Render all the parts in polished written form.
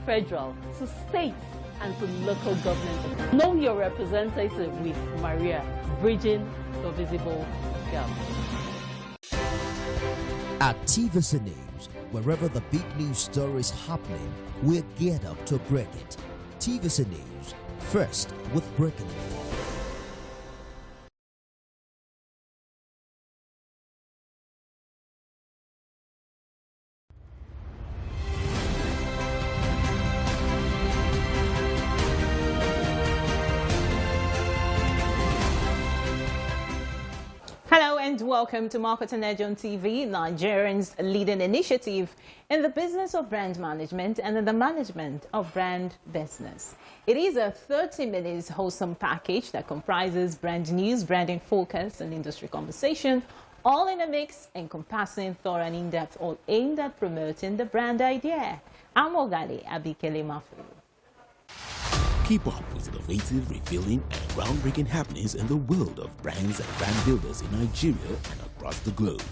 federal to states and to local government. Know your representative with Maria, bridging the visible gap. At TVC News, wherever the big news story is happening, we're geared up to break it. TVC News, first with breaking news. Hello and welcome to Marketing Edge on TV, Nigerians' leading initiative in the business of brand management and in the management of brand business. It is a 30-minute wholesome package that comprises brand news, branding focus, and industry conversation, all in a mix encompassing thorough and in-depth, all aimed at promoting the brand idea. I'm Ogale Abikele Mafu. Keep up with innovative, revealing, and groundbreaking happenings in the world of brands and brand builders in Nigeria and across the globe.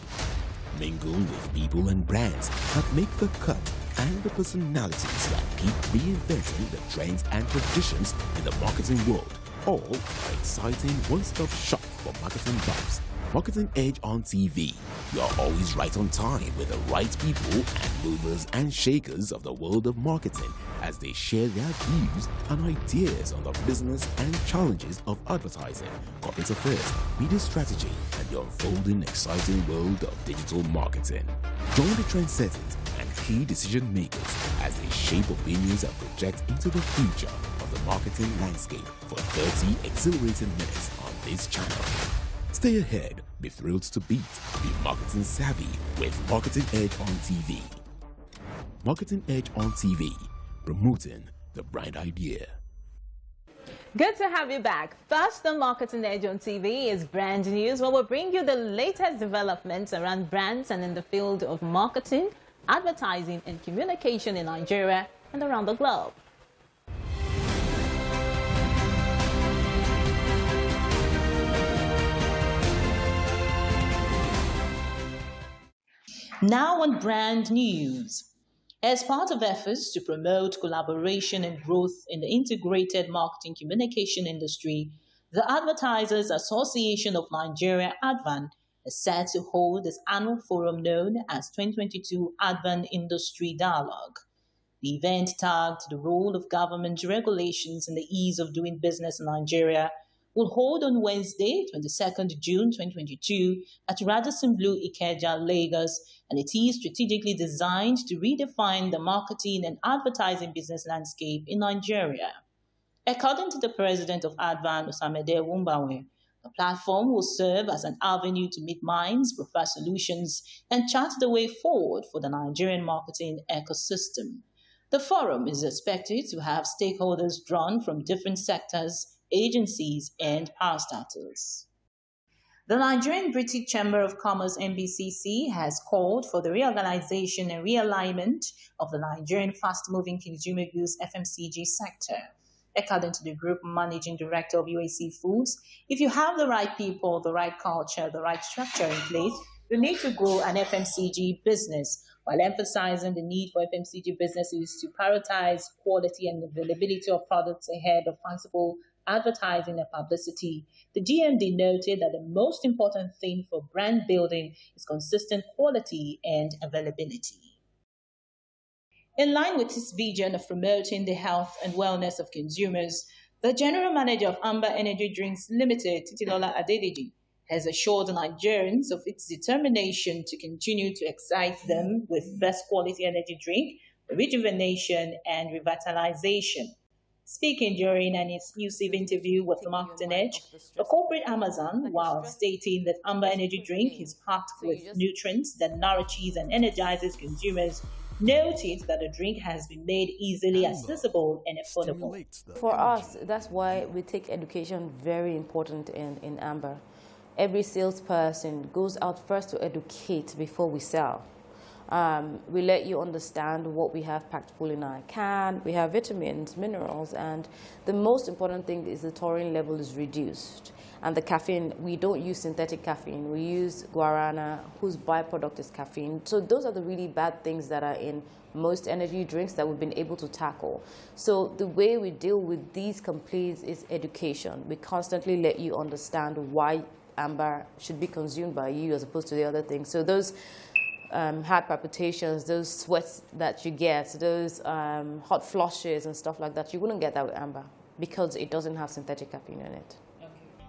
Mingle with people and brands that make the cut and the personalities that keep reinventing the trends and traditions in the marketing world. All are exciting one-stop shop for marketing buffs. Marketing Edge on TV. You are always right on time with the right people and movers and shakers of the world of marketing as they share their views and ideas on the business and challenges of advertising, corporate affairs, media strategy, and the unfolding exciting world of digital marketing. Join the trendsetters and key decision makers as they shape opinions and project into the future of the marketing landscape for 30 exhilarating minutes on this channel. Stay ahead, be thrilled to beat, be marketing savvy with Marketing Edge on TV. Marketing Edge on TV, promoting the brand idea. Good to have you back. First on Marketing Edge on TV is brand news, where we'll bring you the latest developments around brands and in the field of marketing, advertising, and communication in Nigeria and around the globe. Now on brand news. As part of efforts to promote collaboration and growth in the integrated marketing communication industry, the Advertisers Association of Nigeria, ADVAN, is set to hold its annual forum known as 2022 ADVAN Industry Dialogue. The event tagged the role of government regulations in the ease of doing business in Nigeria will hold on Wednesday, 22nd June 2022 at Radisson Blu Ikeja, Lagos, and it is strategically designed to redefine the marketing and advertising business landscape in Nigeria. According to the president of ADVAN, ADEWUNMI, the platform will serve as an avenue to meet minds, prefer solutions, and chart the way forward for the Nigerian marketing ecosystem. The forum is expected to have stakeholders drawn from different sectors, agencies, and parastatals. The Nigerian British Chamber of Commerce (NBCC) has called for the reorganization and realignment of the Nigerian fast-moving consumer goods (FMCG) sector. According to the Group Managing Director of UAC Foods, if you have the right people, the right culture, the right structure in place, you need to grow an FMCG business, while emphasizing the need for FMCG businesses to prioritize quality and availability of products ahead of fanciful advertising and publicity. The GMD noted that the most important thing for brand building is consistent quality and availability. In line with his vision of promoting the health and wellness of consumers, the General Manager of Amber Energy Drinks Limited, Titilola Adedeji, has assured Nigerians of its determination to continue to excite them with best quality energy drink, rejuvenation, and revitalization. Speaking during an exclusive interview with the Marketing Edge, the corporate Amazon, while stating that Amber Energy Drink is packed with nutrients that nourishes and energizes consumers, noted that the drink has been made easily accessible and affordable. For us, that's why we take education very important in Amber. Every salesperson goes out first to educate before we sell. We let you understand what we have packed full in our can. We have vitamins, minerals, and the most important thing is the taurine level is reduced. And the caffeine, we don't use synthetic caffeine. We use guarana, whose byproduct is caffeine. So those are the really bad things that are in most energy drinks that we've been able to tackle. So the way we deal with these complaints is education. We constantly let you understand why amber should be consumed by you as opposed to the other things. So those heart palpitations, those sweats that you get, those hot flushes and stuff like that, you wouldn't get that with amber because it doesn't have synthetic caffeine in it.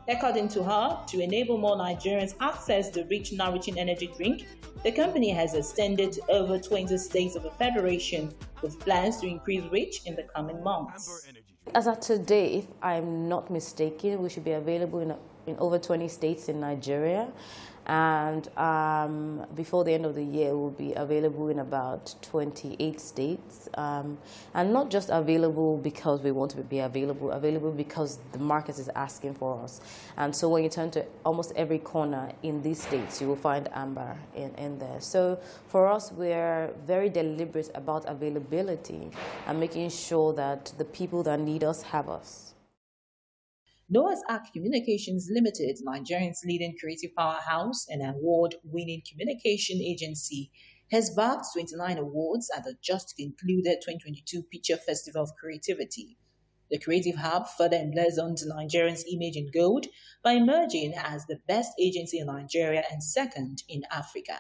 According to her, to enable more Nigerians access the rich, nourishing energy drink, the company has extended to over 20 states of the federation with plans to increase reach in the coming months. As of today, if I'm not mistaken, we should be available in over 20 states in Nigeria. And before the end of the year, we'll be available in about 28 states. And not just available because we want to be available because the market is asking for us. And so when you turn to almost every corner in these states, you will find amber in there. So for us, we're very deliberate about availability and making sure that the people that need us have us. Noah's Ark Communications Limited, Nigeria's leading creative powerhouse and award-winning communication agency, has bagged 29 awards at the just concluded 2022 Picture Festival of Creativity. The Creative Hub further emblazoned Nigeria's image in gold by emerging as the best agency in Nigeria and second in Africa.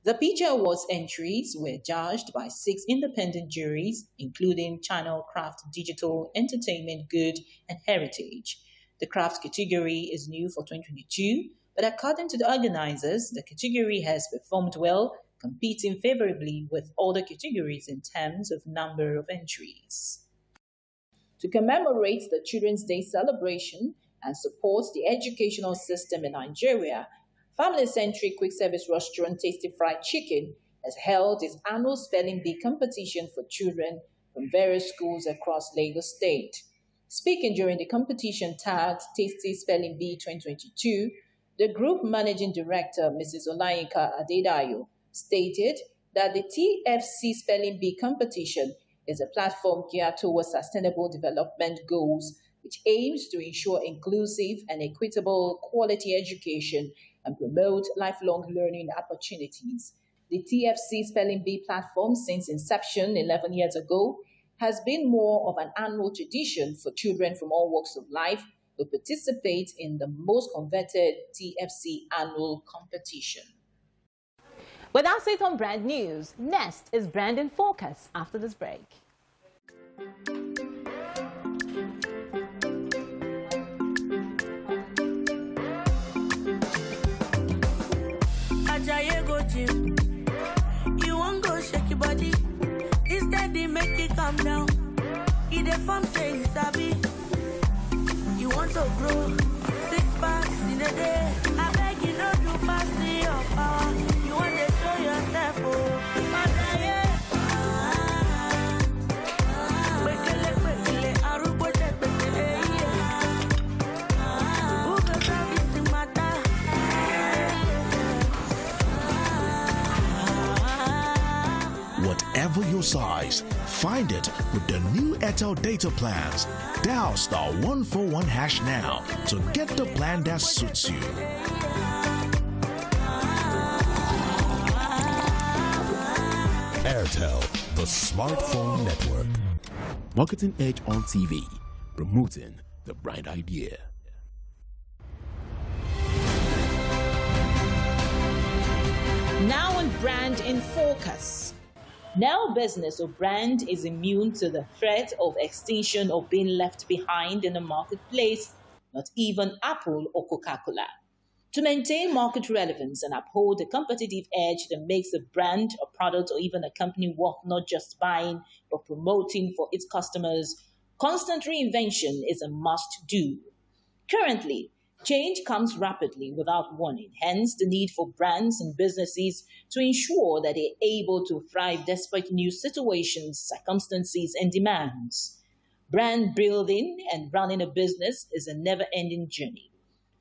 The Picture Awards entries were judged by 6 independent juries, including Channel, Craft, Digital, Entertainment, Good, and Heritage. The craft category is new for 2022, but according to the organizers, the category has performed well, competing favorably with other categories in terms of number of entries. To commemorate the Children's Day celebration and support the educational system in Nigeria, family-centric quick-service restaurant Tasty Fried Chicken has held its annual spelling bee competition for children from various schools across Lagos State. Speaking during the competition tagged Tasty Spelling Bee 2022, the group managing director, Mrs. Olayinka Adedayo, stated that the TFC Spelling Bee competition is a platform geared towards sustainable development goals, which aims to ensure inclusive and equitable quality education and promote lifelong learning opportunities. The TFC Spelling Bee platform, since inception 11 years ago, has been more of an annual tradition for children from all walks of life who participate in the most coveted TFC annual competition. Well, that's it on Brand News. Next is Brand in Focus after this break. You won't go shake your body. Instead, they make it calm down. If the farm say you sabi, you want to grow 6 packs in a day. I beg you not to pass your power. You want to show yourself, oh. Whatever your size, find it with the new Airtel data plans. Dial *141# now to get the plan that suits you. Airtel, the smartphone network. Marketing Edge on TV, promoting the bright idea. Now on Brand in Focus. No business or brand is immune to the threat of extinction or being left behind in the marketplace, not even Apple or Coca-Cola. To maintain market relevance and uphold the competitive edge that makes a brand, a product, or even a company worth not just buying but promoting for its customers, constant reinvention is a must-do. Currently, change comes rapidly without warning, hence the need for brands and businesses to ensure that they're able to thrive despite new situations, circumstances, and demands. Brand building and running a business is a never-ending journey.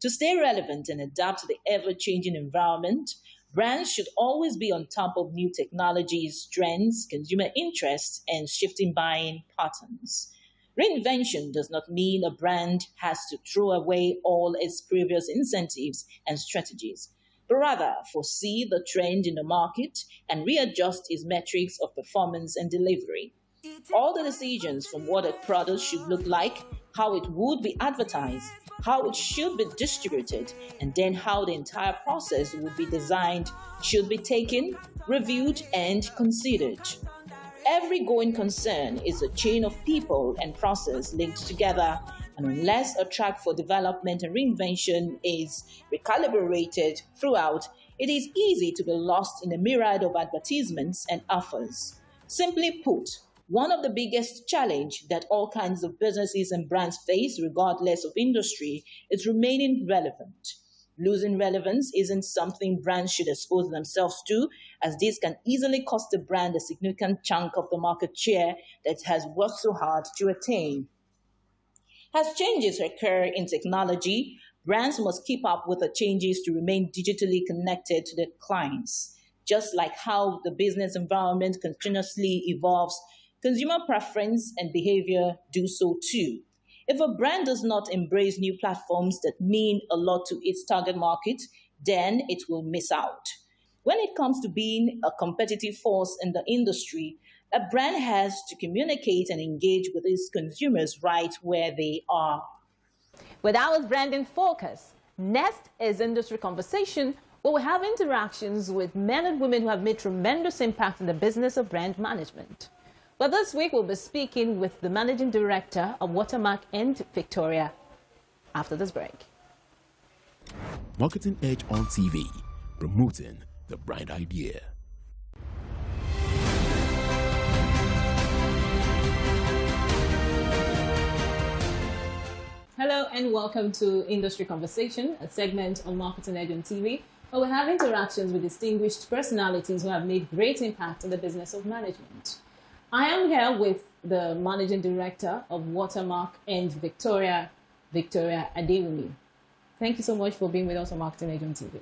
To stay relevant and adapt to the ever-changing environment, Brands should always be on top of new technologies, trends, consumer interests, and shifting buying patterns. Reinvention does not mean a brand has to throw away all its previous incentives and strategies, but rather foresee the trend in the market and readjust its metrics of performance and delivery. All the decisions from what a product should look like, how it would be advertised, how it should be distributed, and then how the entire process would be designed should be taken, reviewed, and considered. Every going concern is a chain of people and process linked together, and unless a track for development and reinvention is recalibrated throughout, it is easy to be lost in a myriad of advertisements and offers. Simply put, one of the biggest challenges that all kinds of businesses and brands face, regardless of industry, is remaining relevant. Losing relevance isn't something brands should expose themselves to, as this can easily cost a brand a significant chunk of the market share that it has worked so hard to attain. As changes occur in technology, brands must keep up with the changes to remain digitally connected to their clients. Just like how the business environment continuously evolves, consumer preference and behavior do so too. If a brand does not embrace new platforms that mean a lot to its target market, then it will miss out. When it comes to being a competitive force in the industry, a brand has to communicate and engage with its consumers right where they are. With our branding focus, next is industry conversation, where we have interactions with men and women who have made tremendous impact in the business of brand management. But this week, we'll be speaking with the Managing Director of Watermark in Victoria after this break. Marketing Edge on TV, promoting the brand idea. Hello and welcome to Industry Conversation, a segment on Marketing Edge on TV, where we have interactions with distinguished personalities who have made great impact in the business of management. I am here with the Managing Director of Watermark in Victoria, ADEWUNMI. Thank you so much for being with us on Marketing Edge on TV.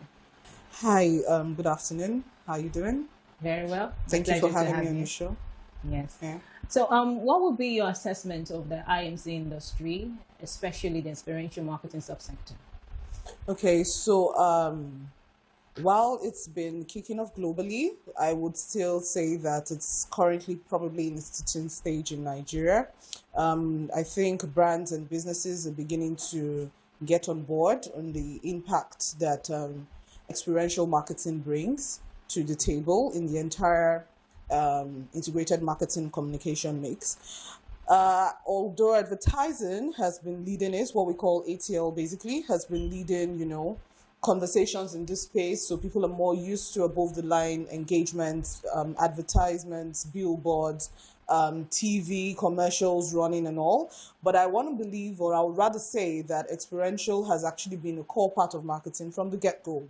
Hi, good afternoon. How are you doing? Very well. Thank you for having me on your show. Yes. Yeah. So, what would be your assessment of the IMC industry, especially the experiential marketing subsector? Okay, so while it's been kicking off globally, I would still say that it's currently probably in its teaching stage in Nigeria. I think brands and businesses are beginning to get on board on the impact that experiential marketing brings to the table in the entire integrated marketing communication mix. Although advertising has been leading it, what we call ATL basically, has been leading, conversations in this space. So people are more used to above the line engagement, advertisements, billboards, TV, commercials running and all. But I want to believe, or I would rather say, that experiential has actually been a core part of marketing from the get-go.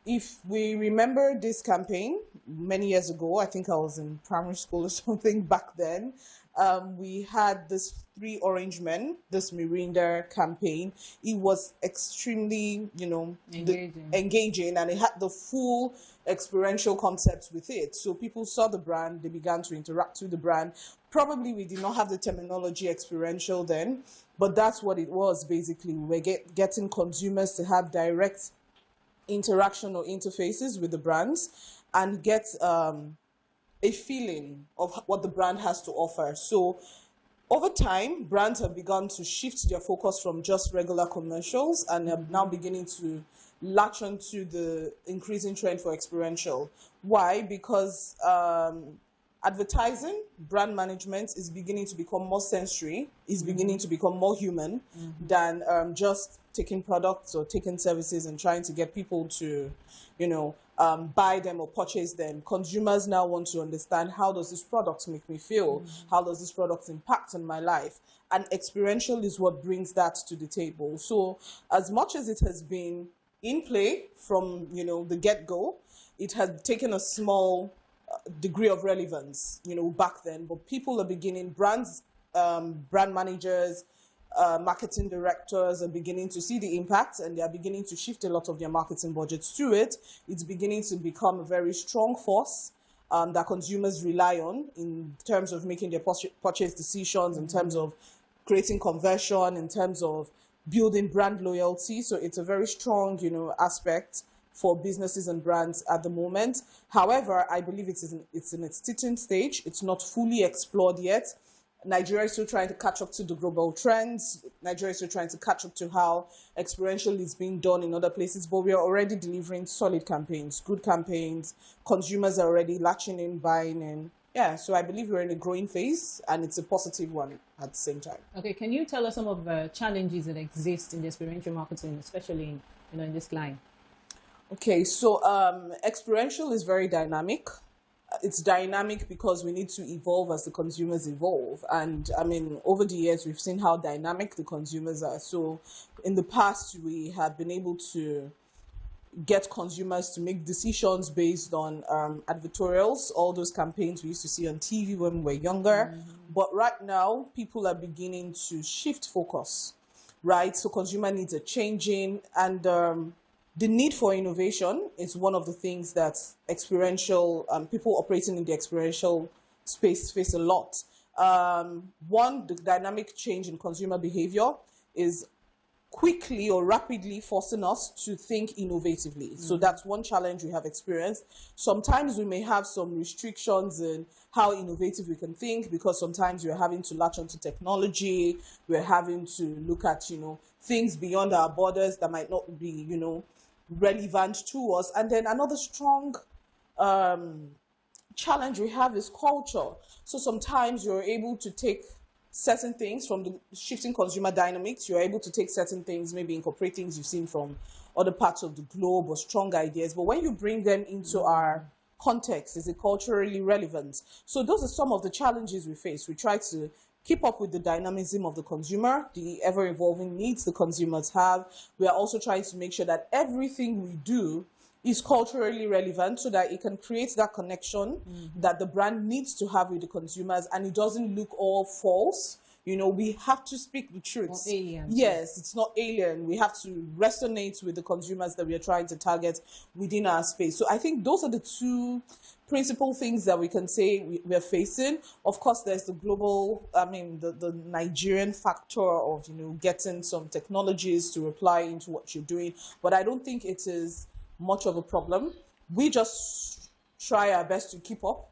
If we remember this campaign many years ago, I think I was in primary school or something back then, we had this 3 Orange Men, this Mirinda campaign. It was extremely, engaging, and it had the full experiential concepts with it. So people saw the brand, they began to interact with the brand. Probably we did not have the terminology experiential then, but that's what it was basically. We're getting consumers to have direct interaction or interfaces with the brands and get a feeling of what the brand has to offer. So over time, brands have begun to shift their focus from just regular commercials and are now beginning to latch onto the increasing trend for experiential. Why? Because advertising, brand management is beginning to become more sensory, is beginning to become more human than just taking products or taking services and trying to get people to, buy them or purchase them. Consumers now want to understand, how does this product make me feel? How does this product impact on my life? And experiential is what brings that to the table. So as much as it has been in play from, the get-go, it has taken a small degree of relevance, back then. But people are beginning, brand managers, marketing directors are beginning to see the impact, and they are beginning to shift a lot of their marketing budgets to it. It's beginning to become a very strong force that consumers rely on in terms of making their purchase decisions, in terms of creating conversion, in terms of building brand loyalty. So it's a very strong, aspect for businesses and brands at the moment. However, I believe it's in its teething stage. It's not fully explored yet. Nigeria is still trying to catch up to the global trends. Nigeria is still trying to catch up to how experiential is being done in other places, but we are already delivering solid campaigns, good campaigns. Consumers are already latching in, buying in. Yeah, so I believe we're in a growing phase, and it's a positive one at the same time. Okay, can you tell us some of the challenges that exist in the experiential marketing, especially in this line? Okay, so experiential is very dynamic. It's dynamic because we need to evolve as the consumers evolve. And I mean, over the years, we've seen how dynamic the consumers are. So in the past, we have been able to get consumers to make decisions based on advertorials, all those campaigns we used to see on TV when we were younger. But right now, people are beginning to shift focus, right? So consumer needs are changing, and the need for innovation is one of the things that people operating in the experiential space face a lot. One, the dynamic change in consumer behavior is quickly or rapidly forcing us to think innovatively. So that's one challenge we have experienced. Sometimes we may have some restrictions in how innovative we can think, because sometimes we're having to latch onto technology, we're having to look at, things beyond our borders that might not be, relevant to us. And then another strong challenge we have is culture. So sometimes you're able to take certain things from the shifting consumer dynamics. You're able to take certain things, maybe incorporate things you've seen from other parts of the globe or strong ideas. But when you bring them into our context, is it culturally relevant? So those are some of the challenges we face. We try to keep up with the dynamism of the consumer, the ever-evolving needs the consumers have. We are also trying to make sure that everything we do is culturally relevant, so that it can create that connection that the brand needs to have with the consumers, and it doesn't look all false. We have to speak the truth. Yes, it's not alien. We have to resonate with the consumers that we are trying to target within our space. So I think those are the two principal things that we can say we're facing. Of course, there's the global, the Nigerian factor of, getting some technologies to apply into what you're doing. But I don't think it is much of a problem. We just try our best to keep up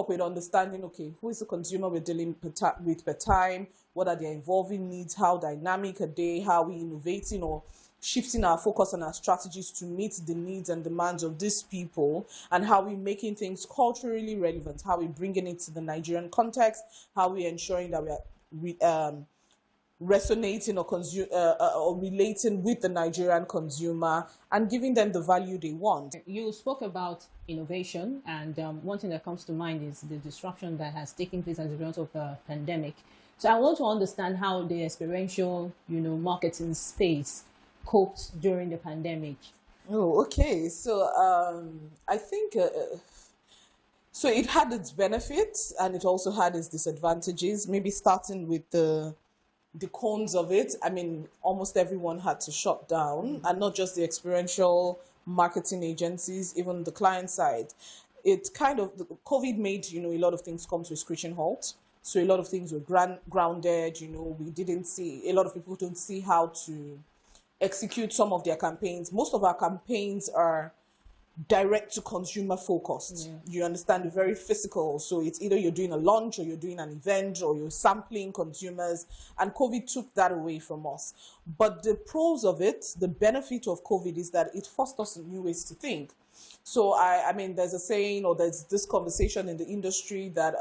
with understanding, okay, who is the consumer we're dealing with per time? What are their evolving needs? How dynamic are they? How are we innovating or shifting our focus and our strategies to meet the needs and demands of these people? And how are we making things culturally relevant? How are we bringing it to the Nigerian context? How are we ensuring that we are resonating or relating with the Nigerian consumer and giving them the value they want? You spoke about innovation, and one thing that comes to mind is the disruption that has taken place as a result of the pandemic. So I want to understand how the experiential, marketing space coped during the pandemic. Oh, okay. So I think so it had its benefits and it also had its disadvantages. Maybe starting with the cons of it. I mean, almost everyone had to shut down, and not just the experiential marketing agencies, even the client side. It kind of, COVID made, a lot of things come to a screeching halt. So a lot of things were grounded, we didn't see, a lot of people don't see how to execute some of their campaigns. Most of our campaigns are direct to consumer focused. You understand, they're very physical. So it's either you're doing a launch or you're doing an event or you're sampling consumers, and COVID took that away from us. But the pros of it, the benefit of COVID is that it forced us new ways to think. So I mean, there's a saying, or there's this conversation in the industry that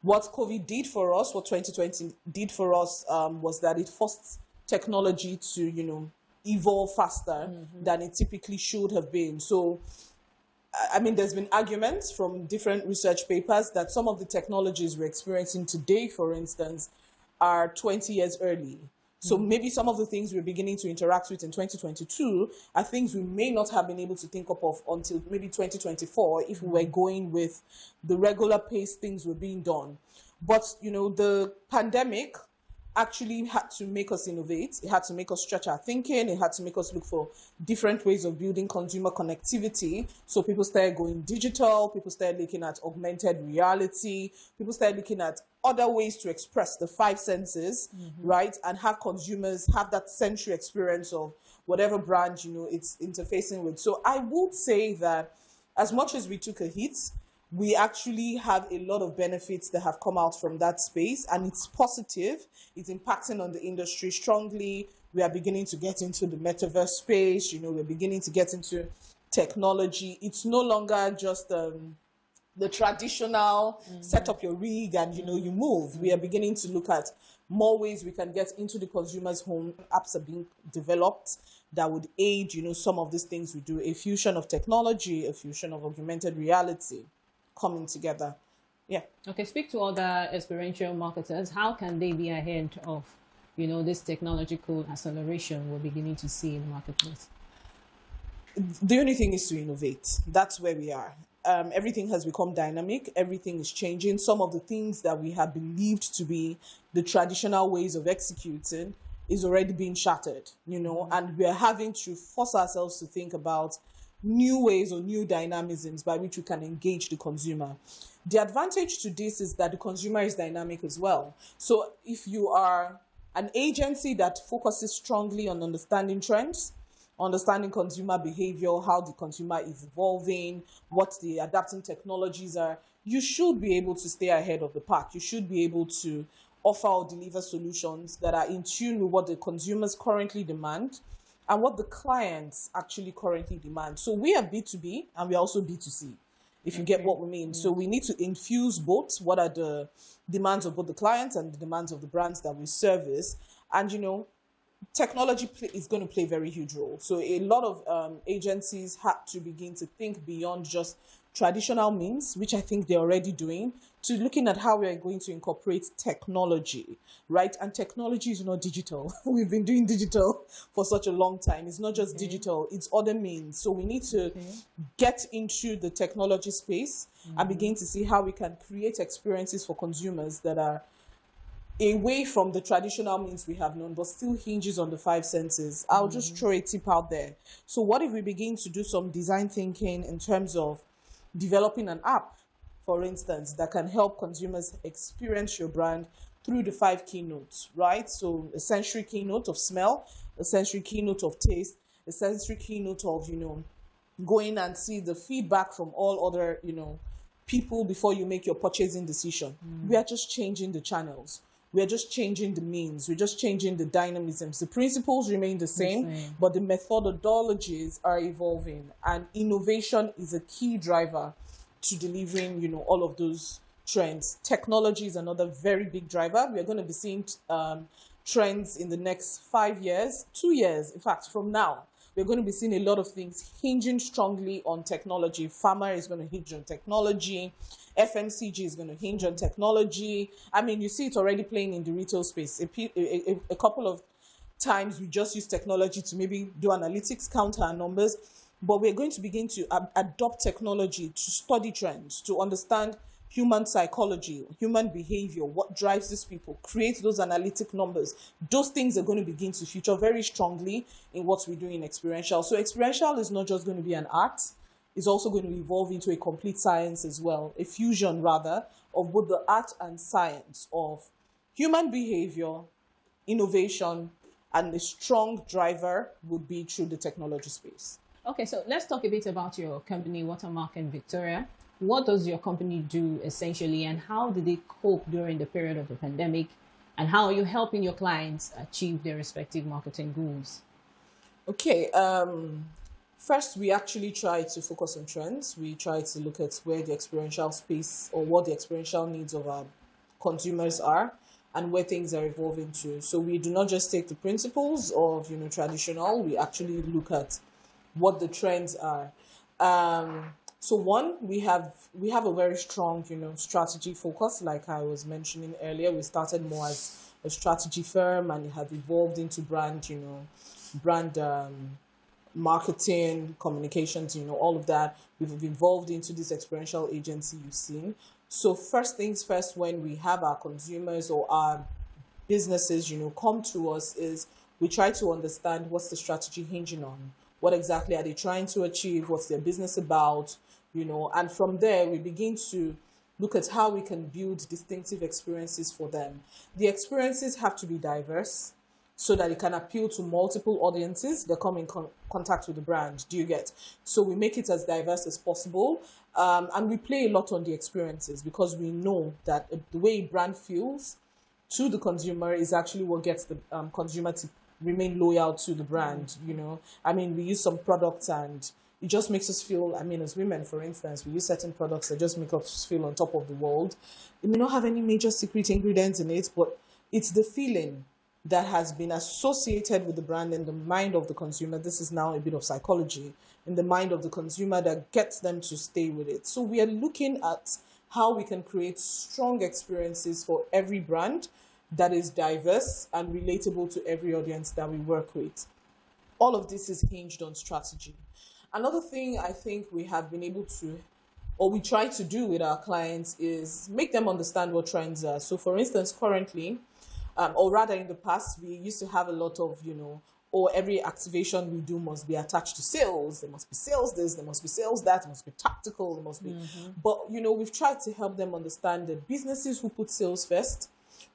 what COVID did for us, what 2020 did for us, was that it forced technology to, evolve faster than it typically should have been. So, I mean, there's been arguments from different research papers that some of the technologies we're experiencing today, for instance, are 20 years early. So maybe some of the things we're beginning to interact with in 2022 are things we may not have been able to think of until maybe 2024 if we were going with the regular pace things were being done. But, the pandemic actually had to make us innovate. It had to make us stretch our thinking. It had to make us look for different ways of building consumer connectivity. So people started going digital. People started looking at augmented reality. People started looking at other ways to express the five senses, right? And have consumers have that sensory experience of whatever brand, it's interfacing with. So I would say that as much as we took a hit, we actually have a lot of benefits that have come out from that space, and it's positive. It's impacting on the industry strongly. We are beginning to get into the metaverse space. We're beginning to get into technology. It's no longer just the traditional set up your rig and, you move. We are beginning to look at more ways we can get into the consumer's home. Apps are being developed that would aid, some of these things we do. A fusion of technology, a fusion of augmented reality coming together. Yeah. Okay, speak to other experiential marketers. How can they be ahead of, this technological acceleration we're beginning to see in the marketplace? The only thing is to innovate. That's where we are. Everything has become dynamic. Everything is changing. Some of the things that we have believed to be the traditional ways of executing is already being shattered, and we are having to force ourselves to think about new ways or new dynamisms by which we can engage the consumer. The advantage to this is that the consumer is dynamic as well. So if you are an agency that focuses strongly on understanding trends, understanding consumer behavior, how the consumer is evolving, what the adapting technologies are, you should be able to stay ahead of the pack. You should be able to offer or deliver solutions that are in tune with what the consumers currently demand and what the clients actually currently demand. So we are B2B and we are also B2C, if you get what we mean. So we need to infuse both. What are the demands of both the clients and the demands of the brands that we service? And, technology is going to play a very huge role. So a lot of agencies have to begin to think beyond just traditional means, which I think they're already doing, to looking at how we are going to incorporate technology, right? And technology is not digital. We've been doing digital for such a long time. It's not just digital, it's other means. So we need to get into the technology space and begin to see how we can create experiences for consumers that are away from the traditional means we have known, but still hinges on the five senses. I'll just throw a tip out there. So what if we begin to do some design thinking in terms of developing an app, for instance, that can help consumers experience your brand through the 5 keynotes, right? So a sensory keynote of smell, a sensory keynote of taste, a sensory keynote of, going and see the feedback from all other, people before you make your purchasing decision. We are just changing the channels. We are just changing the means. We're just changing the dynamisms. The principles remain the same, but the methodologies are evolving. And innovation is a key driver to delivering, all of those trends. Technology is another very big driver. We are going to be seeing trends in the next 5 years, 2 years, in fact, from now. We're going to be seeing a lot of things hinging strongly on technology. Pharma is going to hinge on technology. FMCG is going to hinge on technology. I mean, you see it already playing in the retail space. A couple of times we just use technology to maybe do analytics, count our numbers, but we're going to begin to adopt technology to study trends, to understand human psychology, human behavior, what drives these people, create those analytic numbers. Those things are going to begin to feature very strongly in what we do in experiential. So experiential is not just going to be an art, it's also going to evolve into a complete science as well, a fusion rather of both the art and science of human behavior, innovation, and a strong driver would be through the technology space. Okay, so let's talk a bit about your company, Watermark in Victoria. What does your company do essentially, and how did they cope during the period of the pandemic, and how are you helping your clients achieve their respective marketing goals? Okay, first, we actually try to focus on trends. We try to look at where the experiential space or what the experiential needs of our consumers are and where things are evolving to. So we do not just take the principles of, traditional. We actually look at what the trends are. So one, we have a very strong, strategy focus. Like I was mentioning earlier, we started more as a strategy firm and it have evolved into brand marketing, communications, all of that. We've evolved into this experiential agency you've seen. So first things first, when we have our consumers or our businesses, come to us is we try to understand what's the strategy hinging on. What exactly are they trying to achieve? What's their business about? And from there, we begin to look at how we can build distinctive experiences for them. The experiences have to be diverse so that it can appeal to multiple audiences that come in contact with the brand. Do you get? So we make it as diverse as possible. And we play a lot on the experiences because we know that the way a brand feels to the consumer is actually what gets the consumer to remain loyal to the brand, we use some products and it just makes us feel, as women, for instance, we use certain products that just make us feel on top of the world. It may not have any major secret ingredients in it, but it's the feeling that has been associated with the brand in the mind of the consumer. This is now a bit of psychology in the mind of the consumer that gets them to stay with it. So we are looking at how we can create strong experiences for every brand that is diverse and relatable to every audience that we work with. All of this is hinged on strategy. Another thing I think we have been able to, or we try to do with our clients, is make them understand what trends are. So for instance, currently, or rather in the past, we used to have a lot of, every activation we do must be attached to sales. There must be sales this, there must be sales that, there must be tactical, there must be. But, we've tried to help them understand that businesses who put sales first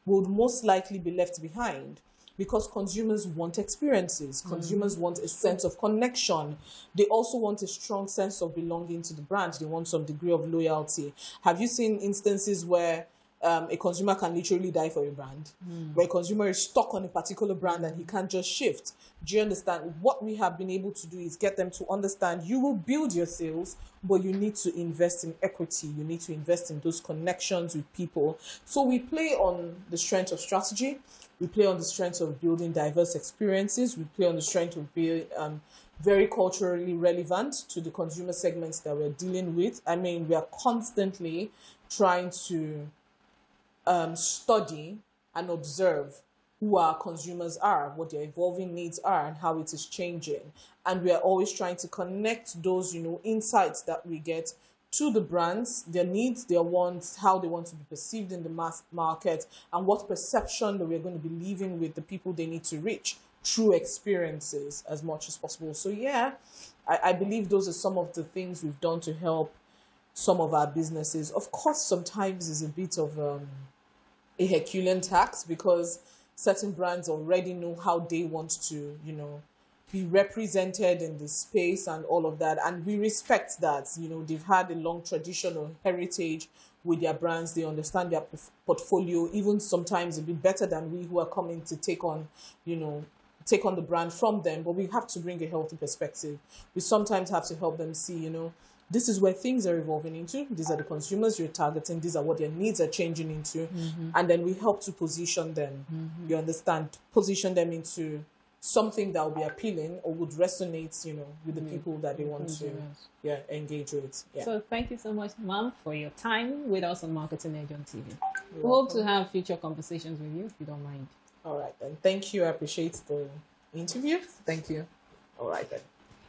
would most likely be left behind because consumers want experiences. Consumers want a sense of connection. They also want a strong sense of belonging to the brand. They want some degree of loyalty. Have you seen instances where a consumer can literally die for a brand, where a consumer is stuck on a particular brand and he can't just shift? Do you understand? What we have been able to do is get them to understand you will build your sales, but you need to invest in equity. You need to invest in those connections with people. So we play on the strength of strategy. We play on the strength of building diverse experiences. We play on the strength of being very culturally relevant to the consumer segments that we're dealing with. We are constantly trying to study and observe who our consumers are, what their evolving needs are, and how it is changing. And we are always trying to connect those, insights that we get to the brands, their needs, their wants, how they want to be perceived in the mass market, and what perception that we're going to be leaving with the people they need to reach through experiences as much as possible. So yeah, I believe those are some of the things we've done to help some of our businesses. Of course, sometimes it's a bit of a Herculean task because certain brands already know how they want to, be represented in the space and all of that. And we respect that. They've had a long tradition or heritage with their brands. They understand their portfolio, even sometimes a bit better than we who are coming to take on the brand from them. But we have to bring a healthy perspective. We sometimes have to help them see, this is where things are evolving into. These are the consumers you're targeting. These are what their needs are changing into. And then we help to position them. You understand? Position them into something that will be appealing or would resonate, with the people that they want to engage with. Yeah. So thank you so much, Ma'am, for your time with us on Marketing Edge on TV. We hope to have future conversations with you, if you don't mind. All right, then. Thank you. I appreciate the interview. Thank you. All right, then.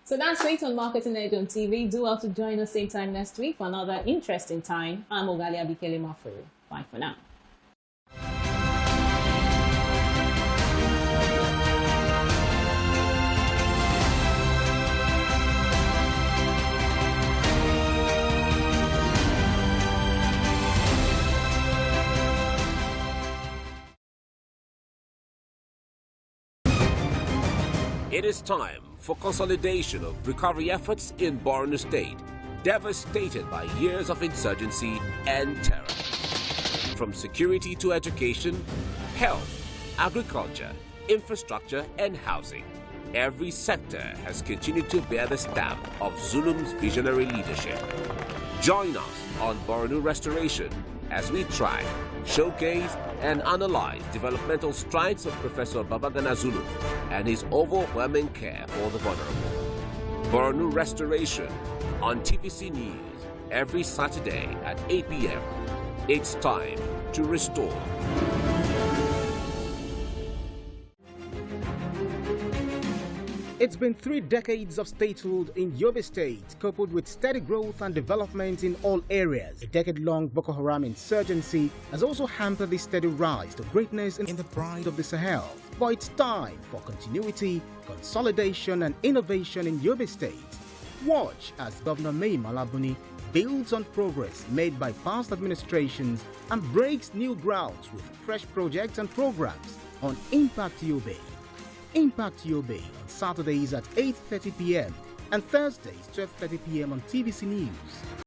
So that's it on Marketing Edge on TV. Do well to join us same time next week for another interesting time. I'm Ogali Abikele Mafuru. Bye for now. It is time for consolidation of recovery efforts in Borno State, devastated by years of insurgency and terror. From security to education, health, agriculture, infrastructure, and housing, every sector has continued to bear the stamp of Zulum's visionary leadership. Join us on Borno Restoration as we track, showcase, and analyze developmental strides of Professor Babagana Zulum and his overwhelming care for the vulnerable. Borno Restoration on TVC News every Saturday at 8 p.m. It's time to restore. It's been 3 decades of statehood in Yobe State, coupled with steady growth and development in all areas. A decade-long Boko Haram insurgency has also hampered the steady rise to greatness in the pride of the Sahel. But it's time for continuity, consolidation and innovation in Yobe State. Watch as Governor Mai Malabuni builds on progress made by past administrations and breaks new grounds with fresh projects and programs on Impact Yobe. Impact Yobe on Saturdays at 8:30 p.m. and Thursdays 12:30 p.m. on TVC News.